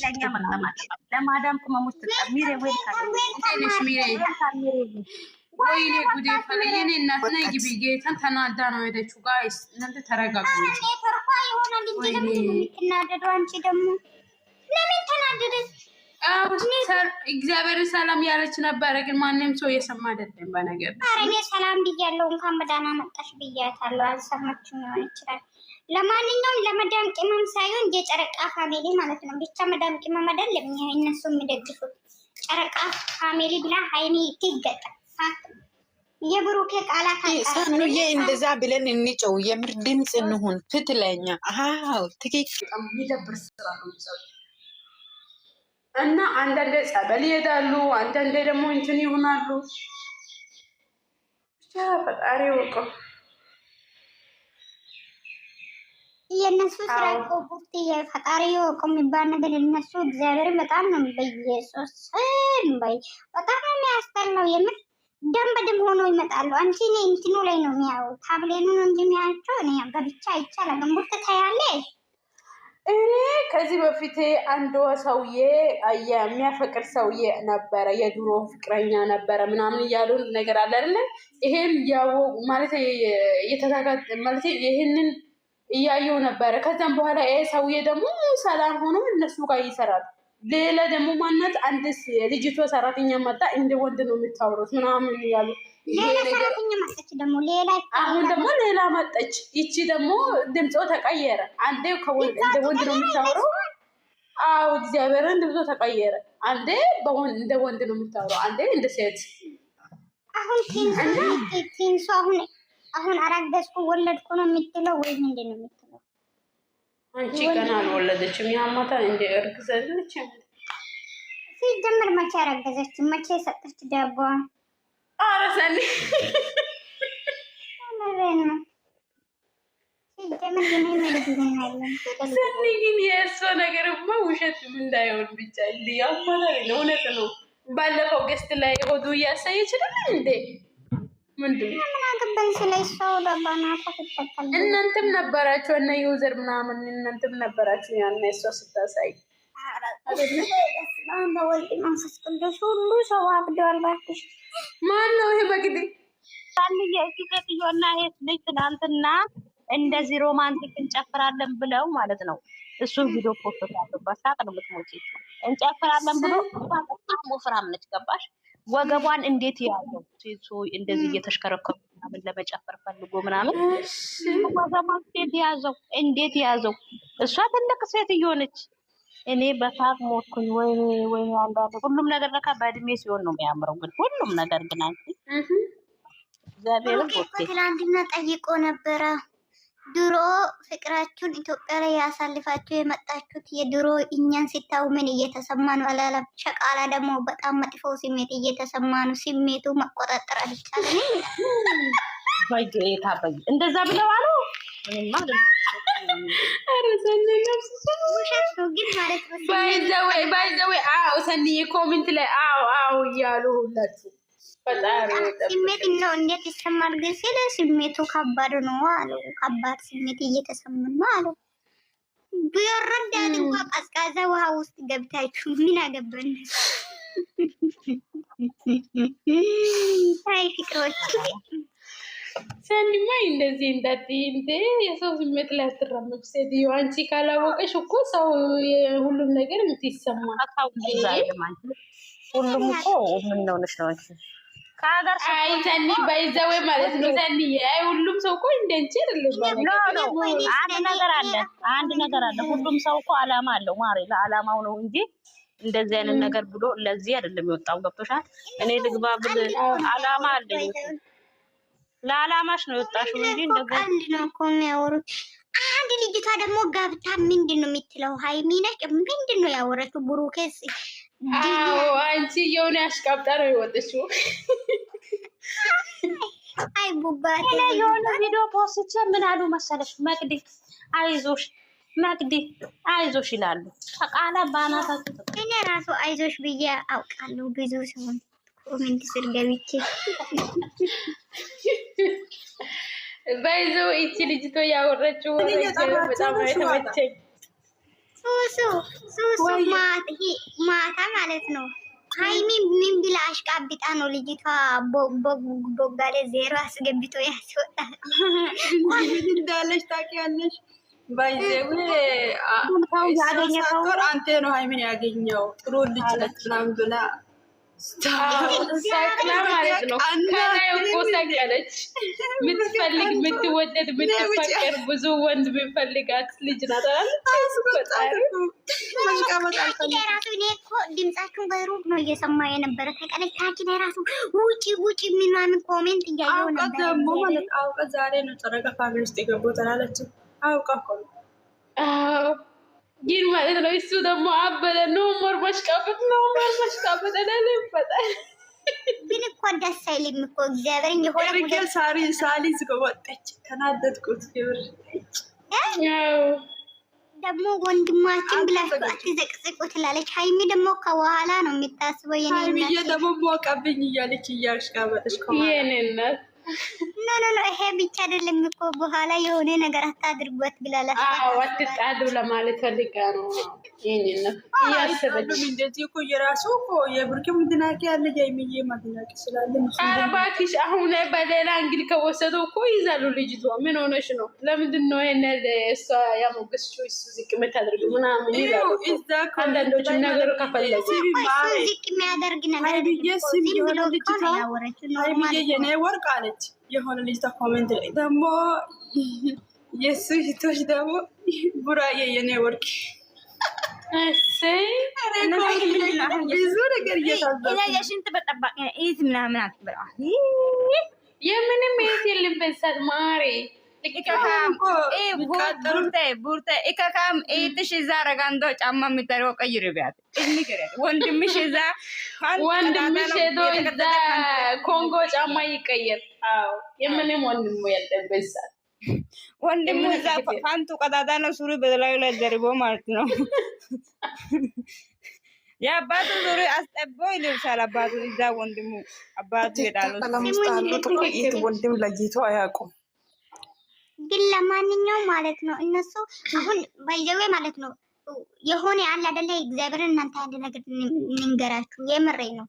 ለኛ መጣማት ለማዳም ቅመሞች ተጣሚሬ ወይ ታለሽ ሚሬ ወይኔ ጉዴ ፈለየኔ እናት ነይ ግቢ ጌታን ተናዳ ነው ሄደችው። ጋይስ እናንተ ተረጋጉ። እኔ ተርኳ የሆነ ልጅ ለምን የምትናደደው አንቺ ደግሞ ለምን ተናደደች? እግዚአብሔር ሰላም ያለች ነበረ፣ ግን ማንም ሰው የሰማ አይደለም። በነገር ኧረ እኔ ሰላም ብያለሁ፣ እንኳን በደህና መጣሽ ብያታለሁ። አልሰማችም ሊሆን ይችላል። ለማንኛውም ለመዳም ቅመም ሳይሆን የጨረቃ ፋሚሊ ማለት ነው። ብቻ መዳም ቅመም አይደለም እነሱ የሚደግፉት ጨረቃ ፋሚሊ ብላ ሃይሚ ትገጣ የብሩኬ ቃላት ሳኑዬ እንደዛ ብለን እንጨው የምር ድምፅ እንሁን ትትለኛ። አዎ ትክክል። የሚደብር ስራ ነው እና አንዳንዴ ጸበል ይሄዳሉ፣ አንዳንዴ ደግሞ እንትን ይሆናሉ። ብቻ ፈጣሪ ወቀው የእነሱ ስራ እኮ ቡርት የፈጣሪ ወቀው የሚባል ነገር እነሱ እግዚአብሔር በጣም ነው በኢየሱስ በይ በጣም ነው የሚያስጠላው። የምር ደም በደም ሆኖ ይመጣሉ። አንቺ እኔ እንትኑ ላይ ነው የሚያው ታብሌኑ ነው እንጂ የሚያቸው እኔ በብቻ አይቻልም። ቡርት ታያለሽ። እኔ ከዚህ በፊት አንድ ሰውዬ የሚያፈቅር ሰውዬ ነበረ፣ የድሮ ፍቅረኛ ነበረ ምናምን እያሉ ነገር አለ አይደለ? ይሄን ያው ማለት የተጋጋጠ ማለት ይሄንን እያየው ነበረ። ከዛም በኋላ ይሄ ሰውዬ ደግሞ ሰላም ሆኖ እነሱ ጋር ይሰራል። ሌላ ደግሞ ማናት አንድ ልጅቷ ሰራተኛ መጣ፣ እንደ ወንድ ነው የምታወሩት ምናምን እያሉ አሁን ደግሞ ሌላ መጣች። ይቺ ደግሞ ድምፆ ተቀየረ። አንዴ እንደ ወንድ ነው የምታወራው። አዎ እግዚአብሔርን ድምፆ ተቀየረ። አንዴ እንደ ወንድ ነው የምታወራው፣ አንዴ እንደ ሴት። አሁን ቲንሱ አሁን አረገዝኩ ወለድኩ ነው የምትለው ወይ ምንድን ነው የምትለው? አንቺ ገና አልወለደችም። ያማታል እንደ እርግዘልች ሲጀምር መቼ አረገዘች? መቼ ሰጠች ዳቦ? ኧረ ሰኒ ሰኒ ግን የእሷ ነገርማ ውሸትም እንዳይሆን ብቻ ያማታል። እውነት ነው። ባለፈው ገስት ላይ ሆዱ እያሳየ ይችላል እንዴ? ምንድን ነው ምን አገባኝ ስለይ ሰው ለባናታ ተተከለ። እናንተም ነበራችሁ እና ዩዘር ምናምን እናንተም ነበራችሁ ያን እሷ ስታሳይ አሁን ወልድ መንፈስ ቅዱስ ሁሉ ሰው አብደዋል። ባክሽ ማን ነው ይሄ? በግዴ ታንየ ሴትዮና ይሄ ልጅ ትናንትና እንደዚህ ሮማንቲክ እንጨፍራለን ብለው ማለት ነው። እሱ ቪዲዮ ፖስት ታደርጋለች። ሳቅ ነው የምትሞጪ። እንጨፍራለን ብሎ በጣም ወፍራም ነች። ገባሽ? ወገቧን እንዴት ያለው ሴቶ እንደዚህ እየተሽከረከሩ ምናምን ለመጨፈር ፈልጎ ምናምን ወገቧን እንዴት ያዘው? እሷ ትልቅ ሴትዮ ነች። እኔ በሳቅ ሞትኩኝ። ወይኔ አንዳንድ ሁሉም ነገር ለካ በእድሜ ሲሆን ነው የሚያምረው። ግን ሁሉም ነገር ግን አንቺ እግዚአብሔር ትላንትና ጠይቆ ነበረ። ድሮ ፍቅራችሁን ኢትዮጵያ ላይ ያሳልፋችሁ የመጣችሁት የድሮ እኛን ሲታው ምን እየተሰማ ነው አላለም። ሸቃላ ደግሞ በጣም መጥፎ ስሜት እየተሰማ ነው። ስሜቱ መቆጣጠር አልቻለም። በጌታ በይ እንደዛ ብለው አሉ። ምንም ማለት ባይዘዌ አዎ ሰኒዬ ኮሜንት ላይ አዎ እያሉ ሁላችሁ ስሜት ነው እንዴት ይሰማል? ግን ሲለ ስሜቱ ከባድ ነው አሉ። ከባድ ስሜት እየተሰማን ነው አሉ። ቢወረዳል እንኳ ቀዝቃዛ ውሃ ውስጥ ገብታችሁ ምን አገባን? አይ ፍቅሮች ሰኒማ እንደዚህ እንዳትዪ እንዴ! የሰው ስሜት ላይ አትራመድ ሴትዮ። አንቺ ካላወቀሽ እኮ ሰው ሁሉም ነገር የምትሰማ ሁሉም እኮ ምን ሆነሽ ነው አንቺ ከሀገር አይ ሰኒ ባይዘዌ ማለት ነው። ሰኒ አይ ሁሉም ሰው እኮ እንደንቺ አይደለም። አንድ ነገር አለ። ሁሉም ሰው እኮ አላማ አለው ማሪ። ለአላማው ነው እንጂ እንደዚህ አይነት ነገር ብሎ ለዚህ አይደለም የወጣው። ገብቶሻል? እኔ ልግባ ብል አላማ አለኝ። ለአላማሽ ነው የወጣሽው እንጂ እንደዚህ አንድ ነው እኮ የሚያወሩት። አንድ ልጅቷ ደግሞ ገብታ ምንድን ነው የምትለው? ሃይሚ ነች ምንድን ነው ያወረችው? ብሩኬስ አንቺ የሆነ ያሽቃብጣ ነው የወጣችው። አይ ቡባቴ የሆነ ቪዲዮ ፖስት ምን አሉ መሰለሽ? መቅዲ አይዞሽ ይላሉ። ተቃላ ባናታችሁ እኔ ራሱ አይዞሽ ብዬ አውቃለሁ። ብዙ ሰውን ኮሜንት ስር ገብቼ ባይዘው እቺ ልጅቶ ያወራችው በጣም አይተመቸኝ። ሱሱ ማታ ማለት ነው። ሃይሚ ምን ብላ አሽቃብጣ ነው ልጅቷ ቦጋለ ዜሮ አስገብቶ ያስወጣል እንዳለች ታውቂያለሽ። ባይዘው ያገኘው አንተ ነው ሃይሚን ያገኘው ጥሩ ልጅ ነች ምናምን ብላ ሳቅላ ማለት ነው። ከላይ እኮ ሰቀለች። የምትፈልግ የምትወደድ የምትፈቀር ብዙ ወንድ የሚፈልጋት ልጅ ናት። ራሱ እኔ እኮ ድምጻችሁን በሩቅ ነው እየሰማ የነበረ ተቀለች ታች ላይ ራሱ ውጪ ምናምን ኮሜንት እያየው ነበር። ደግሞ ማለት አውቀ ዛሬ ነው ጨረቃ ፋሚሊ ውስጥ የገባው ትላለች። አውቃ እኮ ነው ግን ማለት ነው። እሱ ደግሞ አበደ ነው ሞርማሽ ካበት ለለበጣል። ግን እኮ ደስ አይልም እኮ እግዚአብሔርን የሆነ ነገር ሳሊ ዝገወጣች ተናደድኩት። ይብር ደግሞ ወንድማችን ብላችሁ አትዘቅዝቁ ትላለች። ሃይሚ ደግሞ ከኋላ ነው የሚታስበው። ሃይሚዬ ደግሞ ሞቀብኝ እያለች እያሽቃበጠች የኔነት ኖ ይሄ ብቻ አይደለም እኮ በኋላ የሆነ ነገር አታድርጓት ብላላት። አትጣዱ ለማለት ፈልጋ ነው። ይሄንን ያሰበች እንደዚህ እኮ የራሱ እኮ የብርክ ምድናቂ ያለ ጃይሚዬ ማድናቂ ስላለ አባኪሽ አሁን በሌላ እንግዲህ ከወሰደው እኮ ይዛሉ። ልጅቷ ምን ሆነሽ ነው? ለምንድን ነው ይሄን እሷ ያሞገስችው? እሱ ዝቅ የምታደርግ ምናምን ይላሉ። አንዳንዶቹ ነገሩ ከፈለጉ ዝቅ የሚያደርግ ነገር ሃይሚዬ የኔ ወርቅ አለች የሆነ ልጅ ኮሜንት ላይ ደግሞ የሱ ሂቶች ደግሞ ቡራዬ የኔ ወርቅ ብዙ ነገር የሽንት በጠባቂ ኢት ምናምን አትበላ የምንም ቤት የለም። በሳት ማሬ ቡርቴ ኢከካም ኢትሽ እዛ ረጋንዶ ጫማ የሚጠረው ቀይር ቢያት ወንድምሽ እዛ ሄዶ እዛ ኮንጎ ጫማ ይቀየር። የምንም ወንድሙ የለም በሳት ወንድሙ እዛ ፋንቱ ቀዳዳ ነው ሱሪ በላዩ ላይ ደርቦ ማለት ነው። የአባቱ ዙሪ አስጠቦ ይልብሳል። አባቱ እዛ ወንድሙ አባቱ ይሄዳሉ። ወንድም ለይቶ አያውቁም። ግን ለማንኛውም ማለት ነው እነሱ አሁን ባይዘዌ ማለት ነው የሆነ አለ አይደለ እግዚአብሔርን እናንተ አንድ ነገር እንንገራችሁ፣ የምሬ ነው።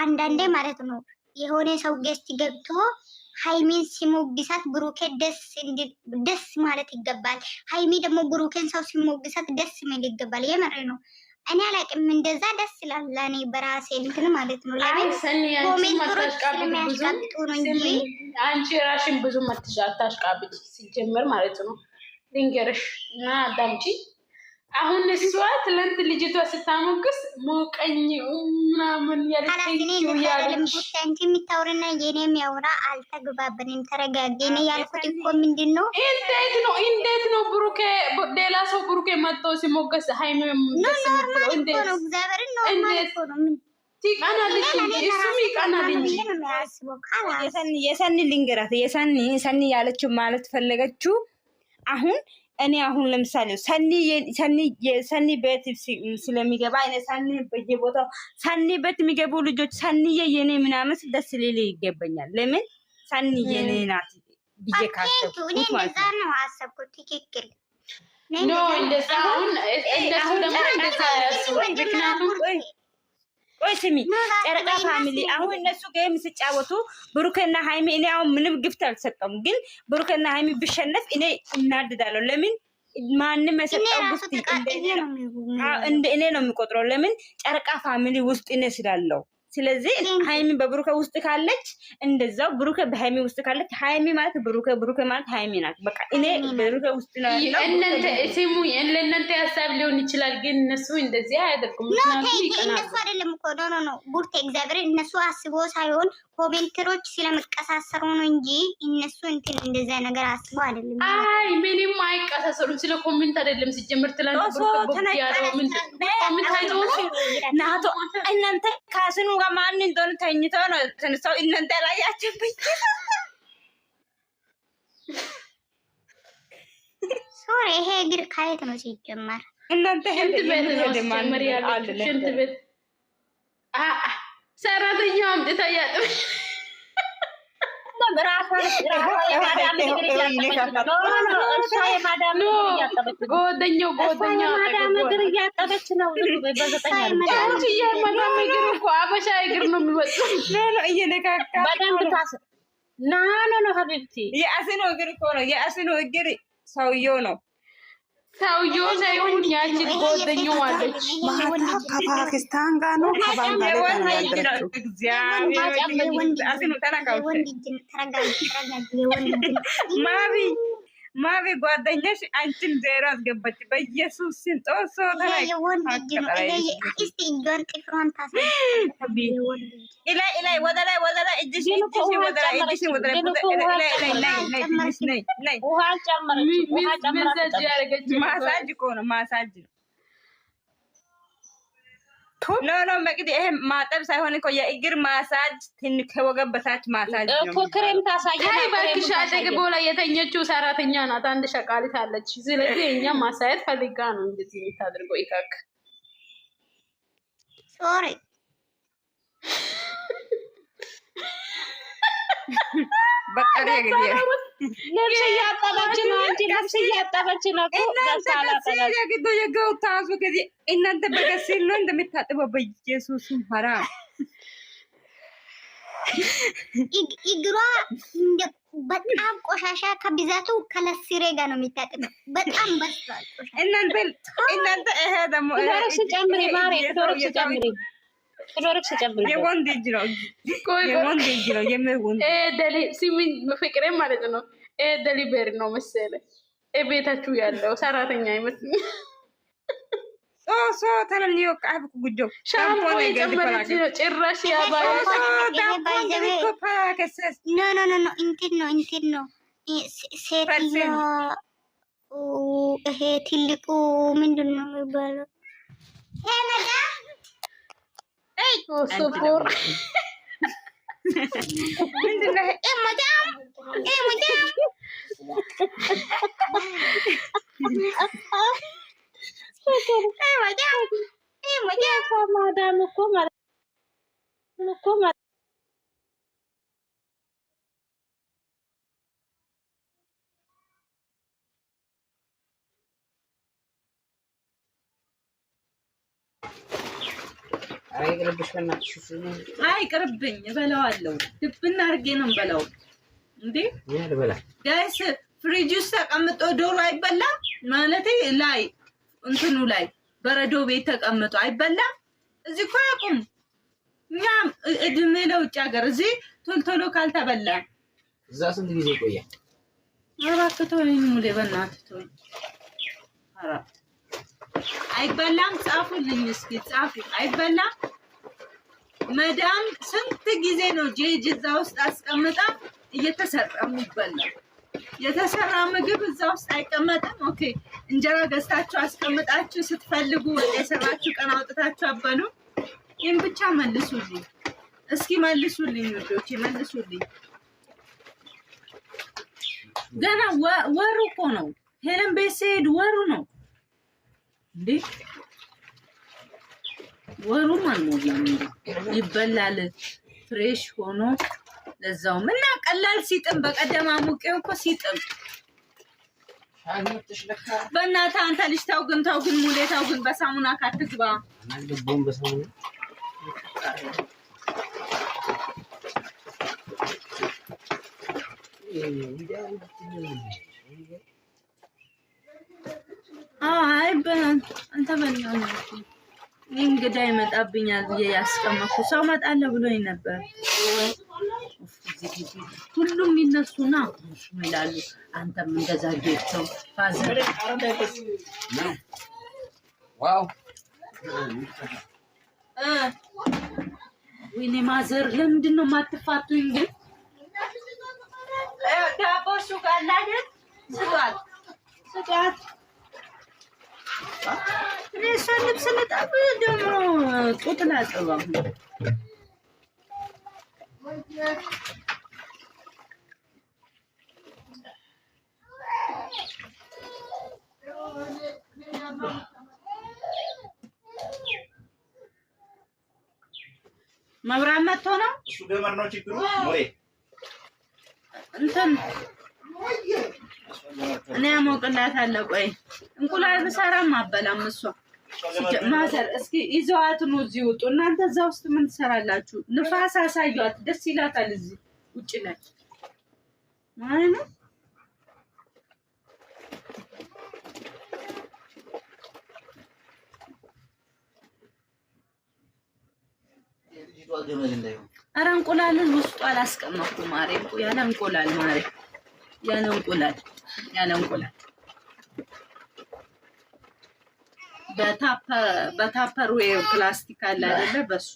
አንዳንዴ ማለት ነው የሆነ ሰው ገስት ገብቶ ሃይሚን ሲሞግሳት ብሩኬ ደስ ማለት ይገባል። ሃይሚ ደግሞ ብሩኬን ሰው ሲሞግሳት ደስ የሚል ይገባል። የምሬ ነው። እኔ አላውቅም እንደዛ ደስ ይላል። ለእኔ በራሴ እንትን ማለት ነው። ኮሜንቶች ስለሚያስቀምጡ ነው እንጂ አንቺ ራሽን ብዙ አታሽቃብጭ ሲጀምር ማለት ነው። ልንገርሽ እና አዳምጪ። አሁን እሷ ትላንት ልጅቷ ስታሞግስ ሞቀኝ ምናምን ያለች አንቺ የሚታወርና የኔ የሚያወራ አልተግባብንም። ተረጋጊ። እኔ ያልኩት እኮ ምንድን ነው እንዴት ነው ብሩኬ ሌላ ሰው ብሩኬ መጥቶ ሲሞገስ ሃይሚ እግዚአብሔርን ነው ትቀናለች እንጂ እሱም ይቀናል እንጂ የሰኒ ልንገራት የሰኒ ያለችው ማለት ፈለገችው አሁን እኔ አሁን ለምሳሌ ሰኒ ቤት ስለሚገባ እኔ ሰኒ በየቦታው ሰኒ ቤት የሚገቡ ልጆች ሰኒዬ የኔ ምናምን ደስ ሊል ይገባኛል። ለምን ሰኒ የኔ ናት ብዬ ካሰብኩት ማለት ነው አሰብኩት። ትክክል ነው። እንደዛ አሁን እንደሱ ደግሞ እንደዛ ምክንያቱም ቆይ ስሚ ጨረቃ ፋሚሊ አሁን እነሱ ጌም ሲጫወቱ ብሩክና ሃይሚ እኔ አሁን ምንም ግፍት አልሰጠም፣ ግን ብሩክና ሃይሚ ብሸነፍ እኔ እናድዳለሁ። ለምን ማንም የሰጠው ግፍት እንደ እኔ ነው የሚቆጥረው። ለምን ጨረቃ ፋሚሊ ውስጥ እኔ ስላለው። ስለዚህ ሃይሚ በብሩከ ውስጥ ካለች እንደዛው ብሩከ በሃይሚ ውስጥ ካለች ሃይሚ ማለት ብሩከ ማለት ሃይሚ ናት። በቃ እኔ በብሩከ ውስጥ ነው ያለው። እናንተ ሲሙ ለእናንተ ሀሳብ ሊሆን ይችላል፣ ግን እነሱ እንደዚህ አያደርጉም። ምክንያቱም ይቀናሉ። እነሱ አይደለም እኮ ነው ቡርቴ እግዚአብሔር እነሱ አስቦ ሳይሆን ኮሜንተሮች ስለመቀሳሰሩ ነው እንጂ እነሱ እንትን እንደዛ ነገር አስቦ አይደለም። አይ ምንም አይቀሳሰሩም። ስለ ኮሜንት አይደለም ሲጀምር ትላንት ብሩከ ያለው ምን ኮሜንት አይተው ናቶ እናንተ ካስኑ ጋር ማን እንደሆነ ተኝተው ነው ተነሳው። እናንተ ያላያችሁብኝ ሶሪ ይሄ እግር ካየት ነው ሲጀመር እናንተ ሽንት ቤት ነው ሲጀመር ያለው ሽንት ቤት ሰራተኛው አምጥታ ያጥብ ሰውየው ነው ሰውየው ሳይሆን ያቺ ጓደኛው አለች ከፓኪስታን ጋር ነው ከባንጋዴሽ ጋር ያለችው ማቢ ጓደኛሽ አንቺን ዜሮ አስገባች በኢየሱስ ስም ጦሶ ላይ ወደ ላይ እጅሽ ወደ ላይ ማሳጅ እኮ ነው ማሳጅ ነው ኖ መቅዲ ይሄ ማጠብ ሳይሆን እኮ የእግር ማሳጅ ትንሽ ከወገብ በታች ማሳጅ ነው እኮ ክሬም ታሳየ አይ ባክሽ አጠገቧ ላይ የተኘችው ሰራተኛ ናት አንድ ሸቃሊት አለች ስለዚህ እኛ ማሳየት ፈልጋ ነው እንደዚህ የምታደርገው ይካክ ሶሪ በቀሪ ግዜ ልብስ እያጠበች ነው አንቺ ልብስ እያጠበች ነው የግዶ የገው ታሱ ጊዜ እናንተ በገሲል ነው እንደምታጥበው በኢየሱስ ሐራም እግሯ በጣም ቆሻሻ ከብዛቱ ከለሲሬ ጋር ነው የሚታጥበው በጣም በስሏል እናንተ ይሄ ደግሞ ዶሮክስ ጨምሪ ማሬ ዶሮክስ ጨምሪ የወንድ እጅ ነው የምወንድ ደሊ ሲሚን ፍቅሬ ማለት ነው ደሊቨሪ ነው መሰለኝ ቤታችሁ ያለው ሰራተኛ አይመስልም ሶ ተነልዮ ቃብ ጉጆ ሻምፖ የጨመረች ነው ጭራሽ ያባይ ኖ እንትን ነው ሴትዮ ይሄ ትልቁ ምንድን ነው የሚባለው ሱፑር ምንድን ነው ማዳም እኮ ማለት አይቅርብኝ እበላዋለሁ ድብና አድርጌ ነው የምበላው እንዴ ጋይስ ፍሪጅ ውስጥ ተቀምጦ ዶሮ አይበላም ማለቴ ላይ እንትኑ ላይ በረዶ ቤት ተቀምጦ አይበላም እዚህ እኮ ያቁም እኛም እድሜ ለውጭ ሀገር እዚህ ቶልቶሎ ካልተበላ እዛ ስንት ጊዜ ይቆያል አራክቶ ሙሌ በእናትህ ተወኝ ኧረ አይበላም ጻፉልኝ እስኪ ጻፉ አይበላም መዳም ስንት ጊዜ ነው ጄጅ እዛ ውስጥ አስቀምጣ እየተሰራ የሚበላ የተሰራ ምግብ እዛ ውስጥ አይቀመጥም ኦኬ እንጀራ ገዝታችሁ አስቀምጣችሁ ስትፈልጉ የሰራችሁ ቀን አውጥታችሁ አበሉ ይሄን ብቻ መልሱልኝ እስኪ መልሱልኝ ልጆች መልሱልኝ ገና ወሩ እኮ ነው ሄለን ቤት ስሄድ ወሩ ነው እንዴ ወሩም አልሞላም ይበላል ፍሬሽ ሆኖ ለዛውም እና ቀላል ሲጥም በቀደም አሙቄው እኮ ሲጥም በእናትህ አንተ ልጅ ተው ግን ሙሌታው ግን በሳሙና ካትግባ አንደቦም በሳሙና አይ አንተ በእናትህ ነው እንግዳ ይመጣብኛል ብዬ ያስቀመጥኩ ሰው መጣለ ብሎኝ ነበር ሁሉም ይነሱና ይላሉ አንተም እንደዛ ጌቸው ፋዘር ዋው ወይኔ ማዘር ለምንድን ነው የማትፋቱኝ ግን ዳቦ ሱቅ አለ አይደል ስጧት እሷ ልብስ ልጠብ ደግሞ ጡት ላጥባ መብራት መጥቶ ነው እሱ ገመድ ነው ችግሩ ሞሬ እንትን እኔ አሞቅላታለሁ። ቆይ እንቁላል ሰራም አበላም እሷ ማዘር እስኪ ይዘዋት ነው እዚህ ውጡ። እናንተ እዛ ውስጥ ምን ትሰራላችሁ? ንፋስ አሳዩት፣ ደስ ይላታል እዚህ ውጭ ላይ ማለት ነው። ኧረ እንቁላልን ውስጡ አላስቀመጥኩም ማሬ። ያለ እንቁላል ማሬ፣ ያለ እንቁላል፣ ያለ እንቁላል በታፐር ወይ ፕላስቲክ አለ አይደለ? በሱ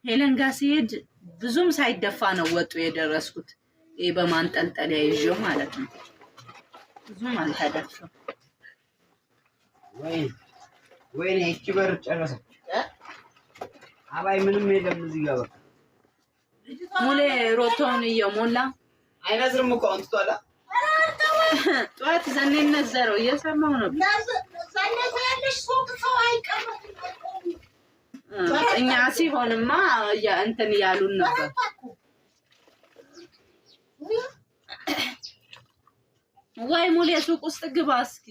ሄለን ጋር ሲሄድ ብዙም ሳይደፋ ነው ወጡ የደረስኩት። ይሄ በማንጠልጠሊያ ይዤው ማለት ነው። ብዙም አልተደፋም። ወይኔ እቺ በር ጨረሰች። አባይ ምንም የለም እዚህ ጋር በቃ ሙሌ ሮቶውን እየሞላ አይነዝርም እኮ አሁን ትቷላ። ጠዋት ዘኔ ነዘረው እየሰማው ነው። እኛ ሲሆንማ እንትን ያሉን ነበር። ወይ ሙሌ ሱቅ ውስጥ ግባ እስኪ።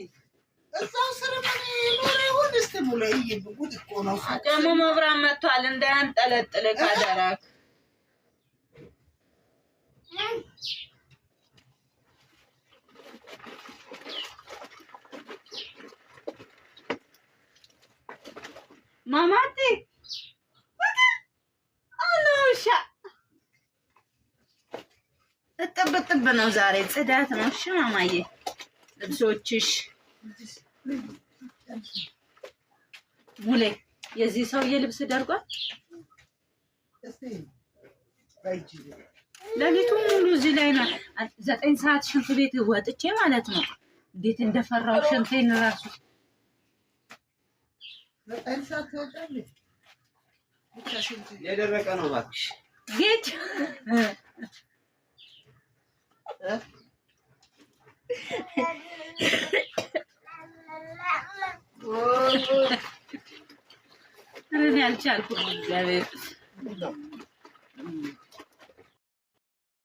እዛው ስር ምን ይሁን እስቲ ሙሌ ይብጉት እኮ ነው። ደግሞ መብራት መጥቷል እንዳያንጠለጥል ካደረክ ማማቲ አሎሻ እጥብ ነው ዛሬ ጽዳት ነው። እሺ ማማዬ ልብሶችሽ ሙሌ የዚህ ሰውዬ ልብስ ደርጓል። ለሊቱን ሙሉ እዚህ ላይ ነው። 9 ሰዓት ሽንት ቤት ወጥቼ ማለት ነው። እንዴት እንደፈራው ሽንቴን ራሱ 9 ሰዓት ትወጫለሽ። የደረቀ ነው እባክሽ ጌት እኔ አልቻልኩም። እግዚአብሔር